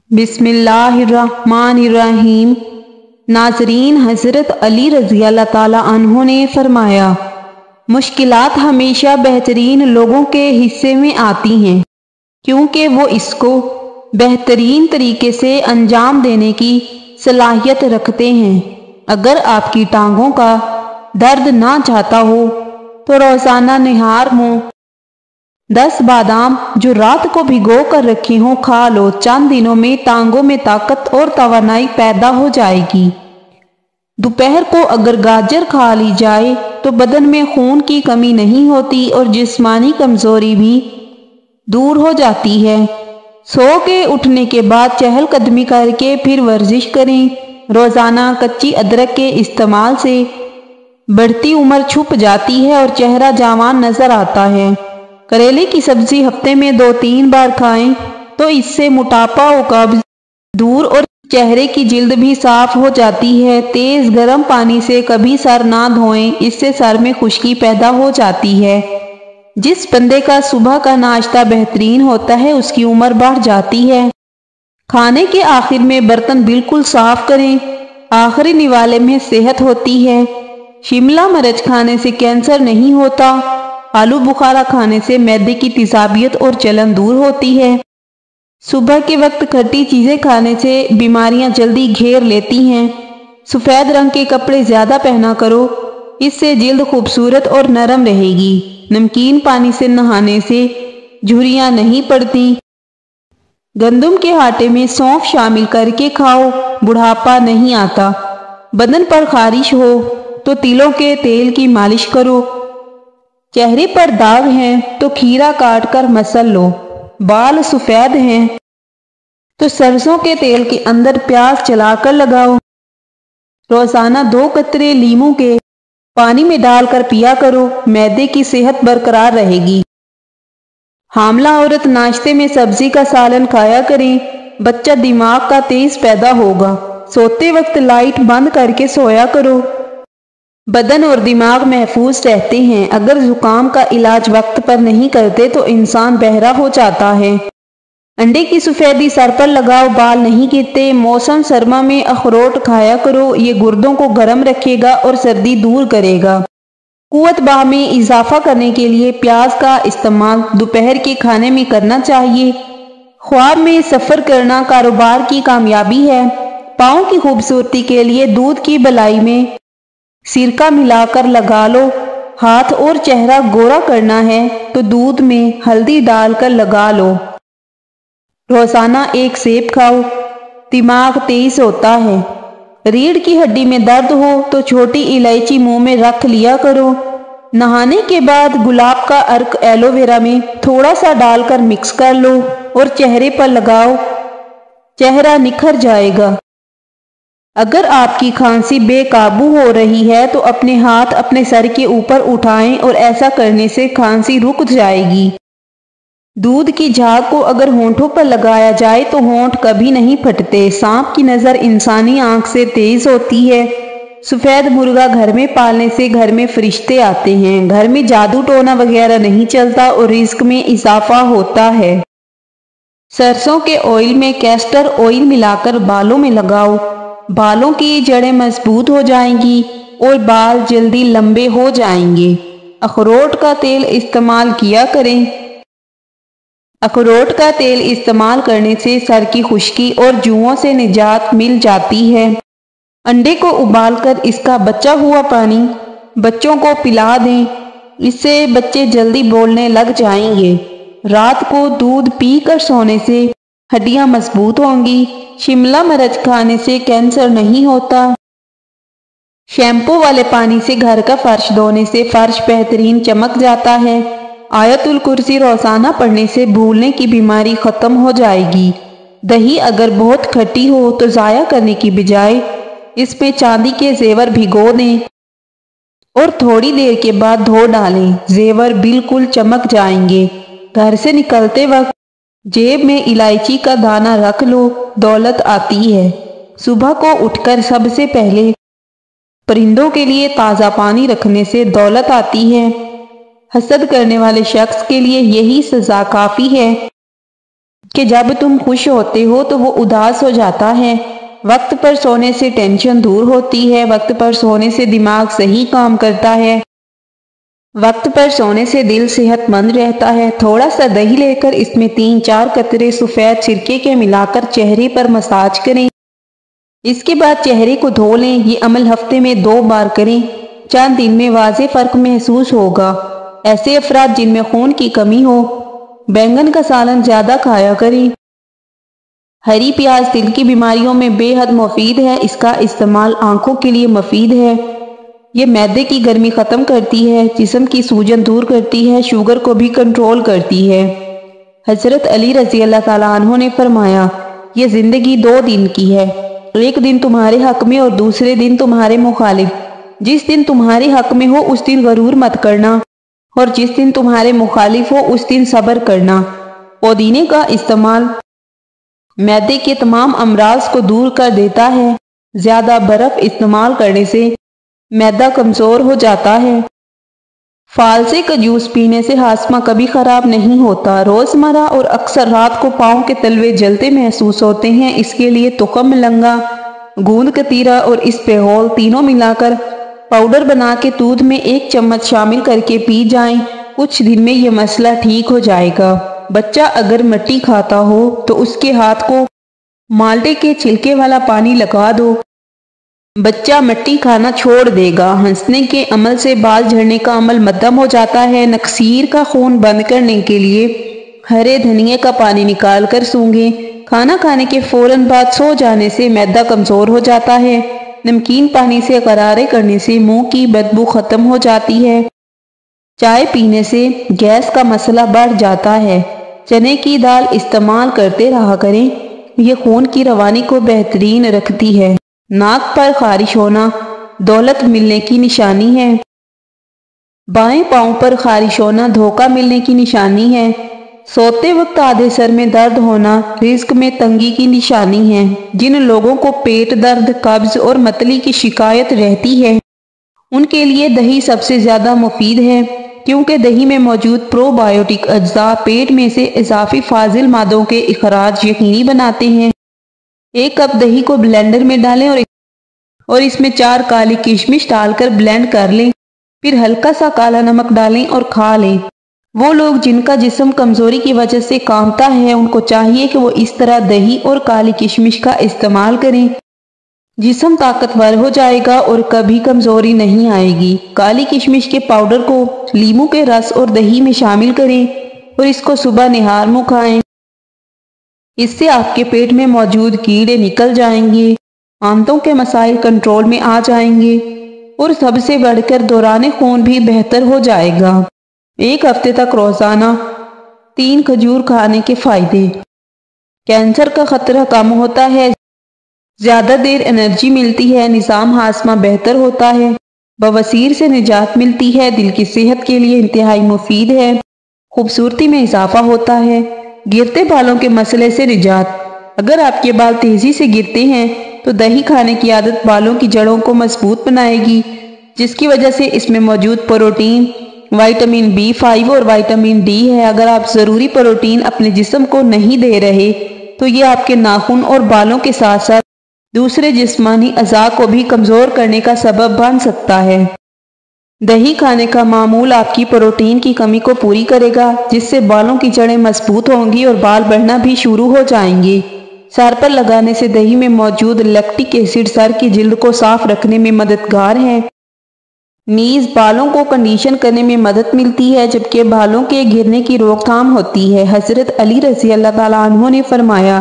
بسم اللہ الرحمن الرحیم۔ ناظرین، حضرت علی رضی اللہ تعالیٰ عنہ نے فرمایا، مشکلات ہمیشہ بہترین لوگوں کے حصے میں آتی ہیں کیونکہ وہ اس کو بہترین طریقے سے انجام دینے کی صلاحیت رکھتے ہیں۔ اگر آپ کی ٹانگوں کا درد نہ جاتا ہو تو روزانہ نہار میں 10 بادام جو رات کو بھگو کر رکھے ہوں کھا لو، چند دنوں میں ٹانگوں میں طاقت اور توانائی پیدا ہو جائے گی۔ دوپہر کو اگر گاجر کھا لی جائے تو بدن میں خون کی کمی نہیں ہوتی اور جسمانی کمزوری بھی دور ہو جاتی ہے۔ سو کے اٹھنے کے بعد چہل قدمی کر کے پھر ورزش کریں۔ روزانہ کچی ادرک کے استعمال سے بڑھتی عمر چھپ جاتی ہے اور چہرہ جوان نظر آتا ہے۔ کریلے کی سبزی ہفتے میں 2-3 بار کھائیں تو اس سے موٹاپا و قبض دور اور چہرے کی جلد بھی صاف ہو جاتی ہے۔ تیز گرم پانی سے کبھی سر نہ دھوئیں، اس سے سر میں خشکی پیدا ہو جاتی ہے۔ جس بندے کا صبح کا ناشتہ بہترین ہوتا ہے اس کی عمر بڑھ جاتی ہے۔ کھانے کے آخر میں برتن بالکل صاف کریں، آخری نوالے میں صحت ہوتی ہے۔ شملہ مرچ کھانے سے کینسر نہیں ہوتا۔ آلو بخارا کھانے سے معدے کی تیزابیت اور جلن دور ہوتی ہے۔ صبح کے وقت کھٹی چیزیں کھانے سے بیماریاں جلدی گھیر لیتی ہیں۔ سفید رنگ کے کپڑے زیادہ پہنا کرو، اس سے جلد خوبصورت اور نرم رہے گی۔ نمکین پانی سے نہانے سے جھریاں نہیں پڑتی۔ گندم کے آٹے میں سونف شامل کر کے کھاؤ، بڑھاپا نہیں آتا۔ بدن پر خارش ہو تو تلوں کے تیل کی مالش کرو۔ چہرے پر داغ ہیں تو کھیرا کاٹ کر مسل لو۔ بال سفید ہیں تو سرسوں کے تیل کے اندر پیاز چلا کر لگاؤ۔ روزانہ 2 قطرے لیموں کے پانی میں ڈال کر پیا کرو، معدے کی صحت برقرار رہے گی۔ حاملہ عورت ناشتے میں سبزی کا سالن کھایا کریں، بچہ دماغ کا تیز پیدا ہوگا۔ سوتے وقت لائٹ بند کر کے سویا کرو۔ بدن اور دماغ محفوظ رہتے ہیں۔ اگر زکام کا علاج وقت پر نہیں کرتے تو انسان بہرا ہو جاتا ہے۔ انڈے کی سفیدی سر پر لگاؤ، بال نہیں گرتے۔ موسم سرما میں اخروٹ کھایا کرو، یہ گردوں کو گرم رکھے گا اور سردی دور کرے گا۔ قوت باہ میں اضافہ کرنے کے لیے پیاز کا استعمال دوپہر کے کھانے میں کرنا چاہیے۔ خواب میں سفر کرنا کاروبار کی کامیابی ہے۔ پاؤں کی خوبصورتی کے لیے دودھ کی بلائی میں سرکہ ملا کر لگا لو۔ ہاتھ اور چہرہ گورا کرنا ہے تو دودھ میں ہلدی ڈال کر لگا لو۔ روزانہ 1 سیب کھاؤ، دماغ تیز ہوتا ہے۔ ریڑھ کی ہڈی میں درد ہو تو چھوٹی الائچی منہ میں رکھ لیا کرو۔ نہانے کے بعد گلاب کا عرق ایلو ویرا میں تھوڑا سا ڈال کر مکس کر لو اور چہرے پر لگاؤ، چہرہ نکھر جائے گا۔ اگر آپ کی کھانسی بے قابو ہو رہی ہے تو اپنے ہاتھ اپنے سر کے اوپر اٹھائیں اور ایسا کرنے سے کھانسی رک جائے گی۔ دودھ کی جھاگ کو اگر ہونٹوں پر لگایا جائے تو ہونٹ کبھی نہیں پھٹتے۔ سانپ کی نظر انسانی آنکھ سے تیز ہوتی ہے۔ سفید مرغا گھر میں پالنے سے گھر میں فرشتے آتے ہیں۔ گھر میں جادو ٹونا وغیرہ نہیں چلتا اور رزق میں اضافہ ہوتا ہے۔ سرسوں کے آئل میں کیسٹر آئل ملا کر بالوں میں لگاؤ، بالوں کی جڑیں مضبوط ہو جائیں گی اور بال جلدی لمبے ہو جائیں گے۔ اخروٹ کا تیل استعمال کیا کریں۔ اخروٹ کا تیل استعمال کرنے سے سر کی خشکی اور جوؤں سے نجات مل جاتی ہے۔ انڈے کو ابال کر اس کا بچا ہوا پانی بچوں کو پلا دیں، اس سے بچے جلدی بولنے لگ جائیں گے۔ رات کو دودھ پی کر سونے سے ہڈیاں مضبوط ہوں گی۔ شملہ مرچ کھانے سے کینسر نہیں ہوتا۔ شیمپو والے پانی سے گھر کا فرش دھونے سے فرش بہترین چمک جاتا ہے۔ آیت الکرسی روزانہ پڑھنے سے بھولنے کی بیماری ختم ہو جائے گی۔ دہی اگر بہت کھٹی ہو تو ضائع کرنے کی بجائے اس میں چاندی کے زیور بھگو دیں اور تھوڑی دیر کے بعد دھو ڈالیں، زیور بالکل چمک جائیں گے۔ گھر سے نکلتے وقت جیب میں الائچی کا دانہ رکھ لو، دولت آتی ہے۔ صبح کو اٹھ کر سب سے پہلے پرندوں کے لیے تازہ پانی رکھنے سے دولت آتی ہے۔ حسد کرنے والے شخص کے لیے یہی سزا کافی ہے۔ کہ جب تم خوش ہوتے ہو تو وہ اداس ہو جاتا ہے۔ وقت پر سونے سے ٹینشن دور ہوتی ہے، وقت پر سونے سے دماغ صحیح کام کرتا ہے، وقت پر سونے سے دل صحت مند رہتا ہے۔ تھوڑا سا دہی لے کر اس میں 3-4 قطرے سفید سرکے کے ملا کر چہرے پر مساج کریں۔ اس کے بعد چہرے کو دھو لیں۔ یہ عمل ہفتے میں 2 بار کریں۔ چند دن میں واضح فرق محسوس ہوگا۔ ایسے افراد جن میں خون کی کمی ہو، بینگن کا سالن زیادہ کھایا کریں۔ ہری پیاز دل کی بیماریوں میں بے حد مفید ہے۔ اس کا استعمال آنکھوں کے لیے مفید ہے۔ یہ معدے کی گرمی ختم کرتی ہے، جسم کی سوجن دور کرتی ہے، شوگر کو بھی کنٹرول کرتی ہے۔ حضرت علی رضی اللہ تعالیٰ عنہ نے فرمایا، یہ زندگی 2 دن کی ہے، ایک دن تمہارے حق میں اور دوسرے دن تمہارے مخالف۔ جس دن تمہارے حق میں ہو اس دن غرور مت کرنا، اور جس دن تمہارے مخالف ہو اس دن صبر کرنا۔ پودینے کا استعمال معدے کے تمام امراض کو دور کر دیتا ہے۔ زیادہ برف استعمال کرنے سے معدہ کمزور ہو جاتا ہے۔ فالسے کا جوس پینے سے ہاضمہ کبھی خراب نہیں ہوتا۔ روزمرہ اور اکثر رات کو پاؤں کے تلوے جلتے محسوس ہوتے ہیں، اس کے لیے تخم ملنگا، گوند کتیرا اور اسپیغول تینوں ملا کر پاؤڈر بنا کے دودھ میں 1 چمچ شامل کر کے پی جائیں۔ کچھ دن میں یہ مسئلہ ٹھیک ہو جائے گا۔ بچہ اگر مٹی کھاتا ہو تو اس کے ہاتھ کو مالٹے کے چھلکے والا پانی لگا دو، بچہ مٹی کھانا چھوڑ دے گا۔ ہنسنے کے عمل سے بال جھڑنے کا عمل مدھم ہو جاتا ہے۔ نکسیر کا خون بند کرنے کے لیے ہرے دھنیے کا پانی نکال کر سونگھیں۔ کھانا کھانے کے فوراً بعد سو جانے سے معدہ کمزور ہو جاتا ہے۔ نمکین پانی سے غرارے کرنے سے منہ کی بدبو ختم ہو جاتی ہے۔ چائے پینے سے گیس کا مسئلہ بڑھ جاتا ہے۔ چنے کی دال استعمال کرتے رہا کریں، یہ خون کی روانی کو بہترین رکھتی ہے۔ ناک پر خارش ہونا دولت ملنے کی نشانی ہے۔ بائیں پاؤں پر خارش ہونا دھوکہ ملنے کی نشانی ہے۔ سوتے وقت آدھے سر میں درد ہونا رزق میں تنگی کی نشانی ہے۔ جن لوگوں کو پیٹ درد، قبض اور متلی کی شکایت رہتی ہے، ان کے لیے دہی سب سے زیادہ مفید ہے، کیونکہ دہی میں موجود پرو بایوٹک اجزاء پیٹ میں سے اضافی فاضل مادوں کے اخراج یقینی بناتے ہیں۔ 1 کپ دہی کو بلینڈر میں ڈالیں اور اس میں 4 کالی کشمش ڈال کر بلینڈ کر لیں، پھر ہلکا سا کالا نمک ڈالیں اور کھا لیں۔ وہ لوگ جن کا جسم کمزوری کی وجہ سے کانپتا ہے، ان کو چاہیے کہ وہ اس طرح دہی اور کالی کشمش کا استعمال کریں۔ جسم طاقتور ہو جائے گا اور کبھی کمزوری نہیں آئے گی۔ کالی کشمش کے پاؤڈر کو لیموں کے رس اور دہی میں شامل کریں اور اس کو صبح نہار منہ کھائیں۔ اس سے آپ کے پیٹ میں موجود کیڑے نکل جائیں گے، آنتوں کے مسائل کنٹرول میں آ جائیں گے اور سب سے بڑھ کر دوران خون بھی بہتر ہو جائے گا۔ 1 ہفتے تک روزانہ 3 کھجور کھانے کے فائدے۔ کینسر کا خطرہ کم ہوتا ہے، زیادہ دیر انرجی ملتی ہے، نظام ہاضمہ بہتر ہوتا ہے، بواسیر سے نجات ملتی ہے، دل کی صحت کے لیے انتہائی مفید ہے، خوبصورتی میں اضافہ ہوتا ہے، گرتے بالوں کے مسئلے سے نجات۔ اگر آپ کے بال تیزی سے گرتے ہیں تو دہی کھانے کی عادت بالوں کی جڑوں کو مضبوط بنائے گی، جس کی وجہ سے اس میں موجود پروٹین وٹامن B5 اور وٹامن D ہے۔ اگر آپ ضروری پروٹین اپنے جسم کو نہیں دے رہے تو یہ آپ کے ناخن اور بالوں کے ساتھ ساتھ دوسرے جسمانی اعضاء کو بھی کمزور کرنے کا سبب بن سکتا ہے۔ دہی کھانے کا معمول آپ کی پروٹین کی کمی کو پوری کرے گا، جس سے بالوں کی جڑیں مضبوط ہوں گی اور بال بڑھنا بھی شروع ہو جائیں گے۔ سر پر لگانے سے دہی میں موجود لیکٹک ایسڈ سر کی جلد کو صاف رکھنے میں مددگار ہے۔ نیز بالوں کو کنڈیشن کرنے میں مدد ملتی ہے، جبکہ بالوں کے گرنے کی روک تھام ہوتی ہے۔ حضرت علی رضی اللہ تعالیٰ عنہ نے فرمایا،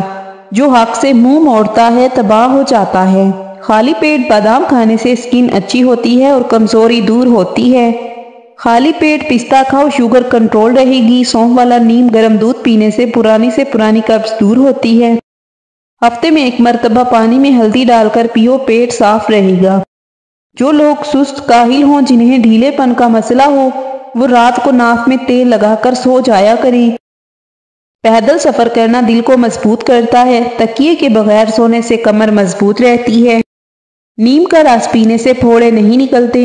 جو حق سے منہ موڑتا ہے تباہ ہو جاتا ہے۔ خالی پیٹ بادام کھانے سے سکن اچھی ہوتی ہے اور کمزوری دور ہوتی ہے۔ خالی پیٹ پستہ کھاؤ، شوگر کنٹرول رہے گی۔ سونف والا نیم گرم دودھ پینے سے پرانی قبض دور ہوتی ہے۔ ہفتے میں 1 مرتبہ پانی میں ہلدی ڈال کر پیو، پیٹ صاف رہے گا۔ جو لوگ سست کاہل ہوں، جنہیں ڈھیلے پن کا مسئلہ ہو، وہ رات کو ناک میں تیل لگا کر سو جایا کریں۔ پیدل سفر کرنا دل کو مضبوط کرتا ہے۔ تکیے کے بغیر سونے سے کمر مضبوط رہتی ہے۔ نیم کا رس پینے سے پھوڑے نہیں نکلتے۔